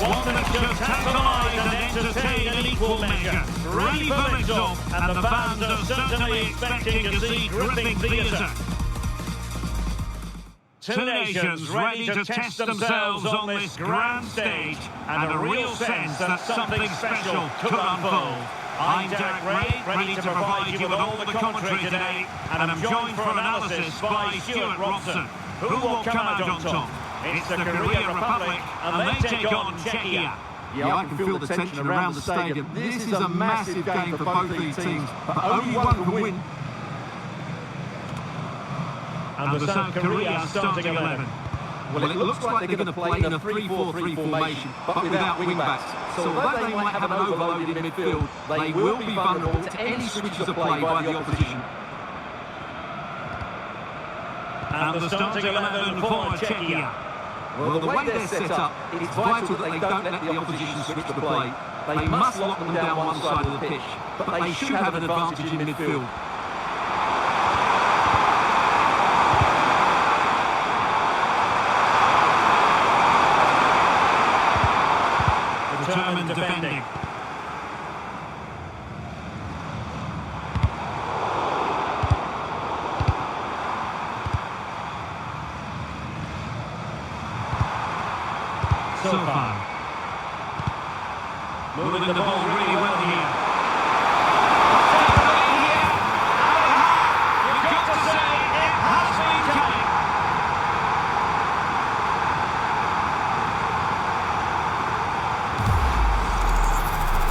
one that should tantalise and entertain an equal measure. Ready for liftoff, and the fans are certainly expecting to see gripping theatre. Two nations ready to test themselves on this grand stage, and a real sense that something special could unfold. I'm Derek Ray, ready to provide you with all the commentary today, and I'm joined for analysis by Stuart Robson. Who will come out on top? It's the Korea Republic, and they take on Czechia. Yeah, I can feel the tension around the stadium. This is a massive game for both these teams, but only one can win. And the South Korea starting 11. Well, it looks like they're going to play in a 3-4-3 formation, but without wing-backs. So although they might have an overload in midfield, they will be vulnerable to any switches of play by the opposition. And the starting 11 for Czechia. Well, the way they're set up, it's vital that they don't let the opposition switch the play. They must lock them down one side of the pitch, but they should have an advantage in midfield. Determined defending. So far. Moving the ball really well here. You've got to say it has been coming.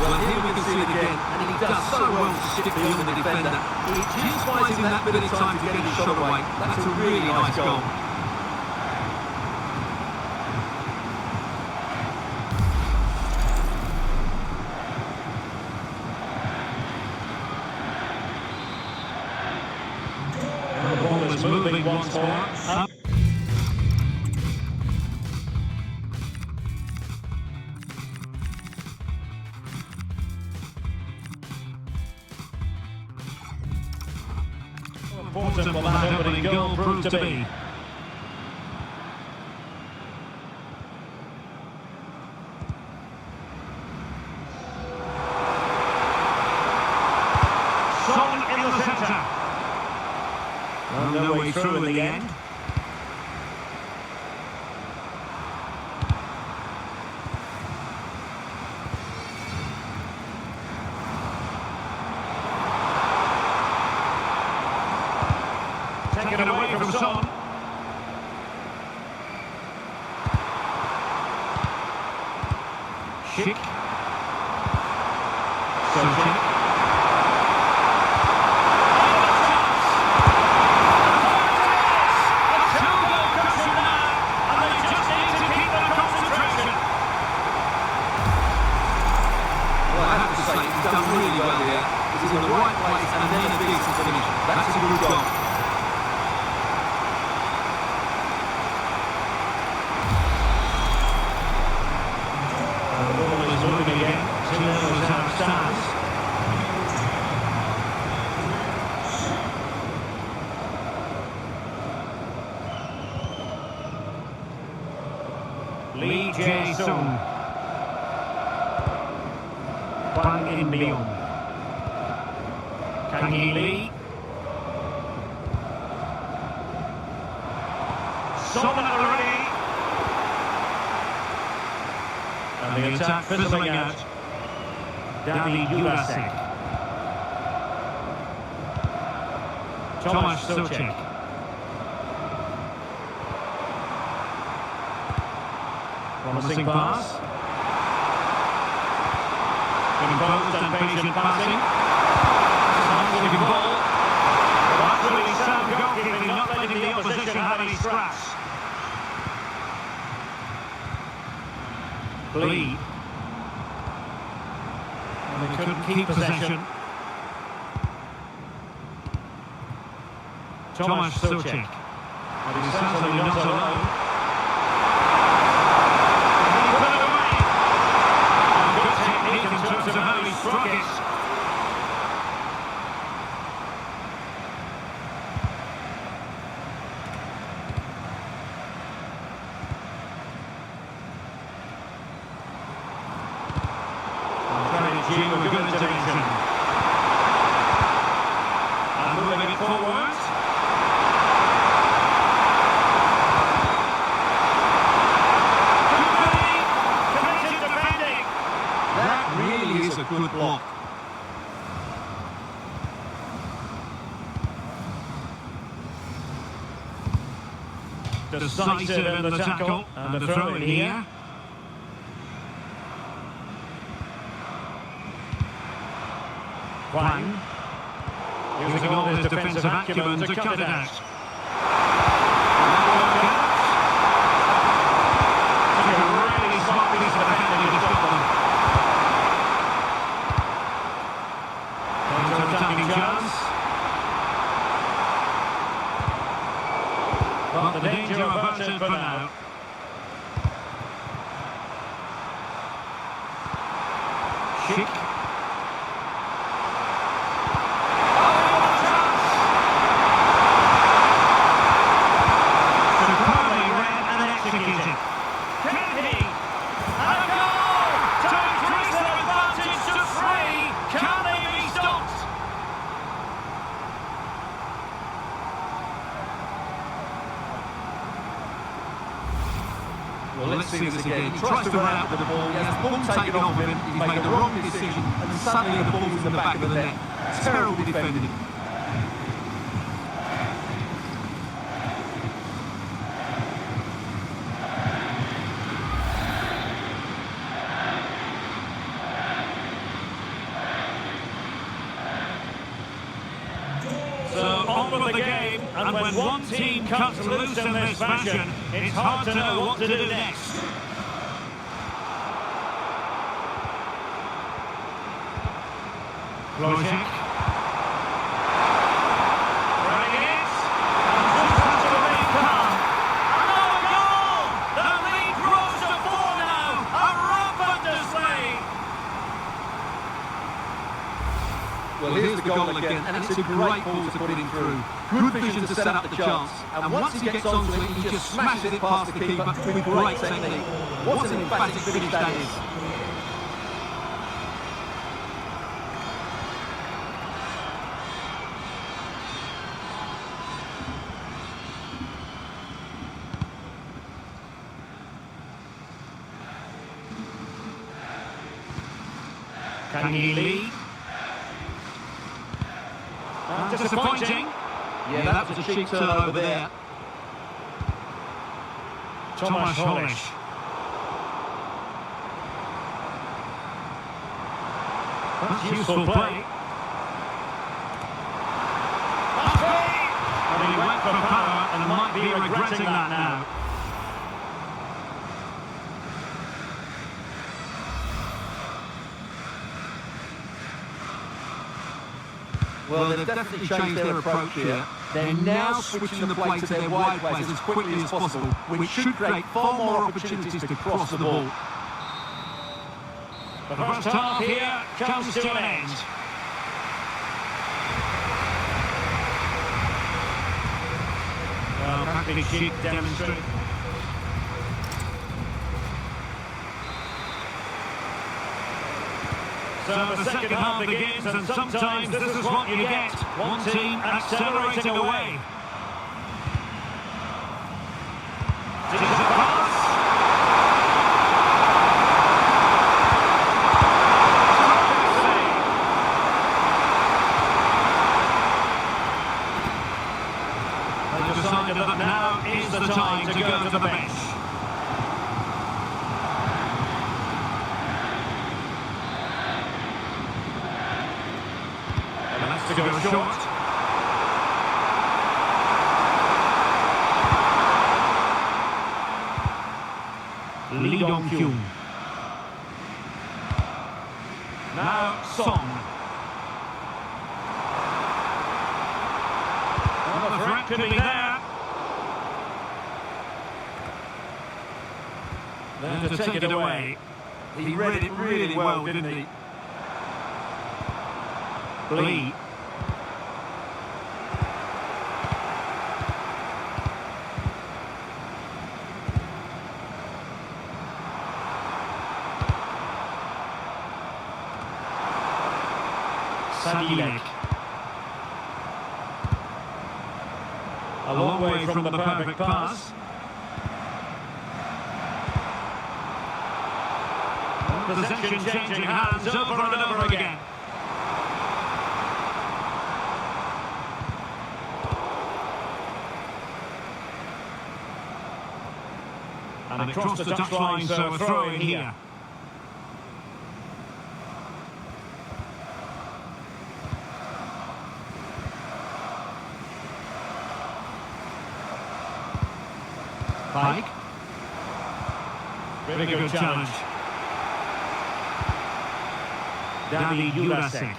Well, here we can see it again, and he does so well to stick beyond the defender. He just buys him that bit of time to get his shot away. That's a really nice goal. The ball is moving once more. Important will that opening goal prove to be. Son in the centre. Well, no way through in the end. Taken away from Son. Schick. Schick. He's done really well here. He's in the right place and then a decent finish. That's a good goal. The ball is moving again. 2-0 is how it stands. Lee Jae-sung. Hwang In-byung. Kang Hee-lee. Son already. And the attack fizzling out. David Jurasek. Tomasz Souček. Promising pass. Composed and patient passing. Moving ball. That's really sound goalkeeping, not letting the opposition have any scraps. Lee. And they couldn't keep possession. Tomasz Souček. But he's certainly not alone. Of how he struck it. decisive in the tackle, and a throw in here. Wang, using all his defensive acumen to cut it out. Really smart piece of defending to stop them. Counter-attacking chance. But the danger averted for now. Schick. Well, let's see this again. He tries to run out with the ball, he has the ball taken off of him, he's made the wrong decision, and suddenly the ball's in the back of the net. Terrible defending. So on with the game, and when one team cuts loose in this fashion, it's hard to know what to do next. Project. Running it. And just has to remain calm. Another goal! The lead grows to 4 now. A rampant display. Well, here's the goal again, and it's a great ball to put him through. Good vision to set up the chance, and once he gets onto it, he just smashes it past the keeper with great technique. What an emphatic finish that is. Can he lead? Disappointing. Yeah, that was a cheap turnover there. Thomas Hollish. That's useful play. And he went for power and might be regretting that now. Well, they've definitely changed their approach here. They're now switching the play to their wide players as quickly as possible, which should create far more opportunities to cross the ball. The first half here comes to an end. Well, practically cheap demonstrate. So the second half begins, and sometimes this is what you get. One team accelerating away. Decent pass. They've decided that now is the time to go to the bench. To go short. Lee Dong-kyun. Now Song. Well, the threat could be there. There to take it away. He read it really well, didn't he? Lee. Sadilek. A long way from the perfect pass. Possession changing hands over and over again. And across the touchline, so a throw in here. Pike. Really good challenge. David Jurasek.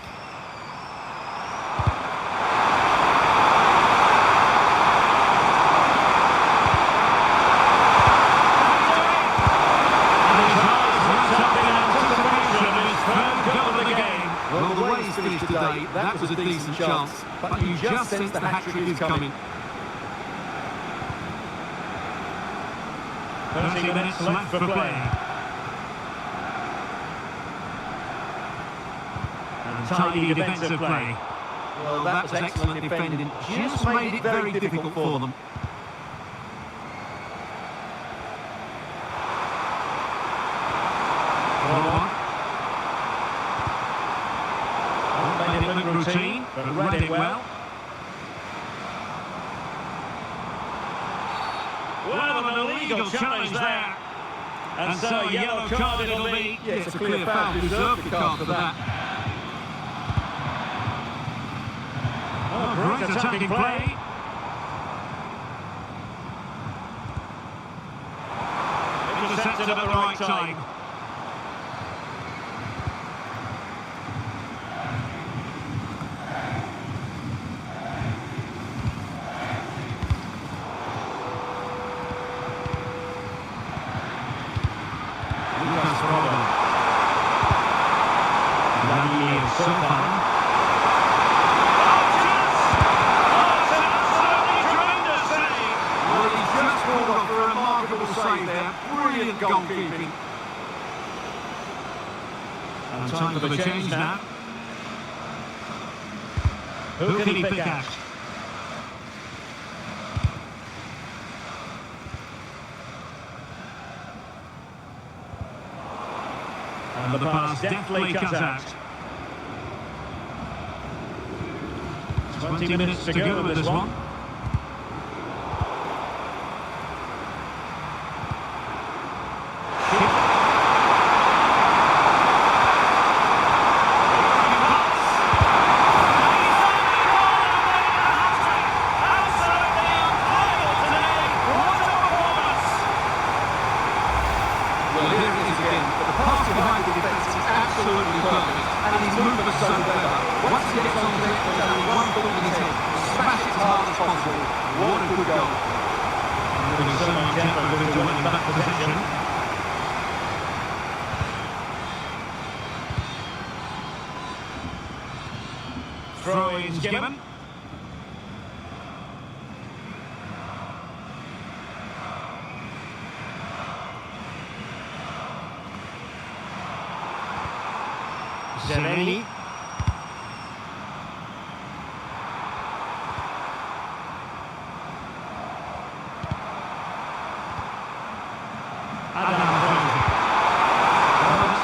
Well, the way he's finished today, that was a decent chance, but you just sense the hat-trick is coming. 30 minutes left for play. And tidy defensive play. Well, that was excellent defending. Just made it very difficult for them. Made it look routine, but read it well. Well, an illegal challenge there. And so a yellow card it'll be. Yeah, it's a clear foul. Deserved the card for that. Oh, great attacking play. Intercepted at the right time. Brilliant goalkeeping. And time for the change now. Who can he pick out? And the pass deftly cut out. 20 minutes to go with this one. Throw-ins given. Zeleny.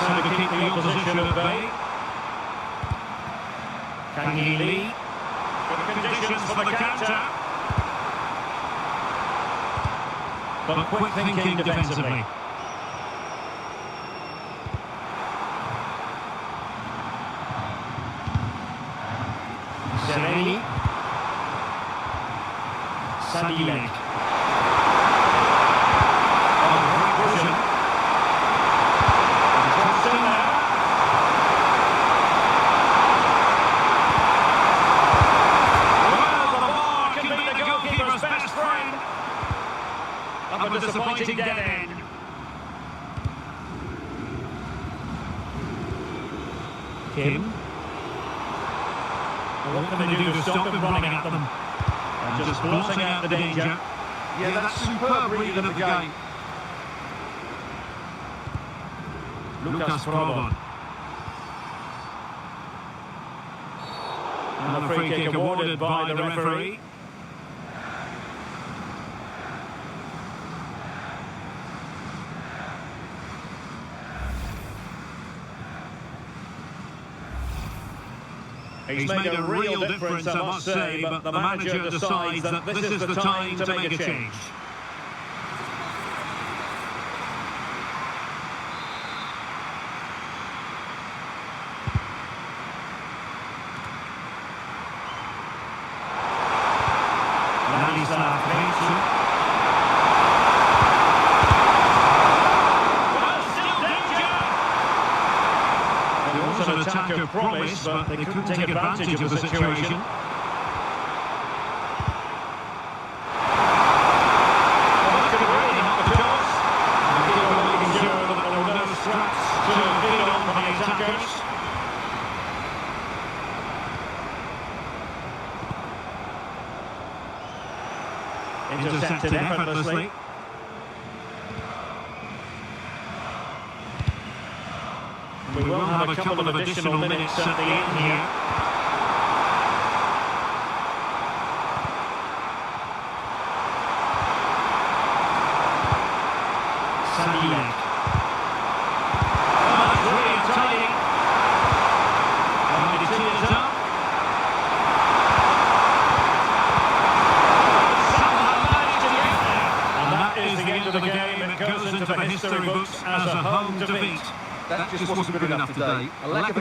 So to keep the opposition at bay. Can he lead? Good conditions for the counter. But quick thinking defensively. Zeleny. Sadilek. Great vision. Crossing there. Up a disappointing dead end. Kim. What can they do to stop him running at them? And just blotting out the danger. Yeah, that's superb reading of the game. Lucas Probon. And the free kick awarded by the referee. He's made a real difference, I must say, but the manager decides that this is the time to make a change. pace, but they couldn't take advantage of the situation. Intercepted effortlessly. We will have a couple of additional minutes at the end here. Sadilek. Oh, that's really enticing. And it cheers up. Is the end of the game. It goes into the history books as a home defeat. That just wasn't good enough today. A lack of